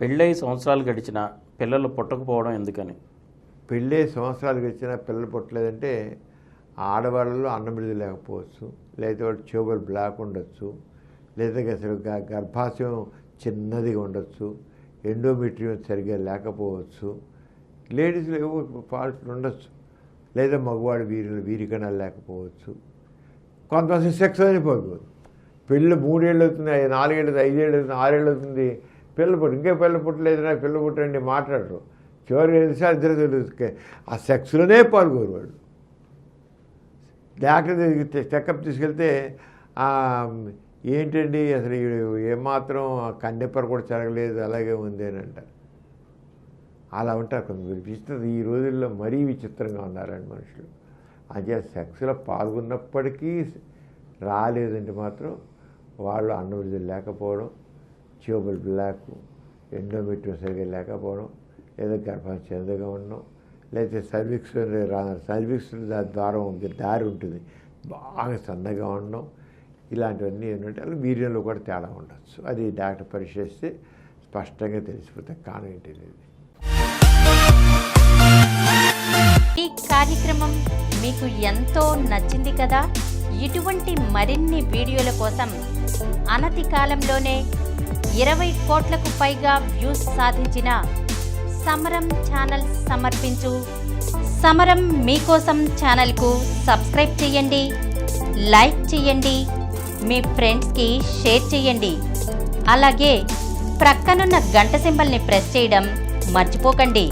పెళ్ళై సంవత్సరాలు గడిచిన పిల్లలు పుట్టకపోవడం ఎందుకని? పెళ్ళే సంవత్సరాలు గడిచినా పిల్లలు పుట్టలేదంటే ఆడవాళ్ళలో అన్నమిడిది లేకపోవచ్చు, లేదా వాడు ట్యూబల్ బ్లాక్ ఉండొచ్చు, లేదా అసలు గర్భాశయం చిన్నదిగా ఉండొచ్చు, ఎండోమెట్రియం సరిగ్గా లేకపోవచ్చు, లేడీస్లో ఏవో ఫాల్ట్లు ఉండొచ్చు, లేదా మగవాడు వీరికణాలు లేకపోవచ్చు. కొంతమంది సెక్స్ అయిపోదు, పెళ్ళి 3 ఏళ్ళు అవుతుంది, 4 ఏళ్ళు అవుతుంది, 5 ఏళ్ళు అవుతుంది, 6 ఏళ్ళు అవుతుంది, పిల్ల పుట్టి ఇంకా పిల్ల పుట్టలేదు, నా పిల్ల పుట్టండి మాట్లాడరు. చివరికి తెలిసి ఇద్దరు తెలుసు ఆ సెక్స్లోనే పాల్గొరు వాళ్ళు. డాక్టర్ దగ్గరికి చెకప్ తీసుకెళ్తే ఏంటండి అసలు ఏమాత్రం కన్నెప్పర కూడా జరగలేదు, అలాగే ఉంది అని అంటారు. అలా ఉంటారు కొంతమంది. విచిత్రం ఈ రోజుల్లో మరీ విచిత్రంగా ఉన్నారండి మనుషులు. అదే సెక్స్లో పాల్గొన్నప్పటికీ రాలేదంటే మాత్రం వాళ్ళు అన్నవిడుదల లేకపోవడం, ట్యూబల్ బ్లాక్, ఎండోమెట్రియం సరిగ్గా లేకపోవడం, లేదా గర్భాశయం చిన్నదిగా ఉండడం, లేకపోతే సర్విక్స్ ద్వారం దారి ఉంటుంది బాగా సన్నగా ఉండడం, ఇలాంటివన్నీ ఏంటంటే అలా వీర్యంలో కూడా తేడా ఉండొచ్చు. అది డాక్టర్ పరిశీలిస్తే స్పష్టంగా తెలిసిపోతే కారణం ఏంటి. ఈ కార్యక్రమం మీకు ఎంతో నచ్చింది కదా. ఇటువంటి మరిన్ని వీడియోల కోసం అనతి కాలంలోనే 20 కోట్లకు పైగా వ్యూస్ సాధించిన సమరం ఛానల్ సమర్పించు సమరం మీకోసం ఛానల్కు సబ్స్క్రైబ్ చేయండి, లైక్ చేయండి, మీ ఫ్రెండ్స్కి షేర్ చేయండి. అలాగే ప్రక్కనున్న గంట సింబల్ని ప్రెస్ చేయడం మర్చిపోకండి.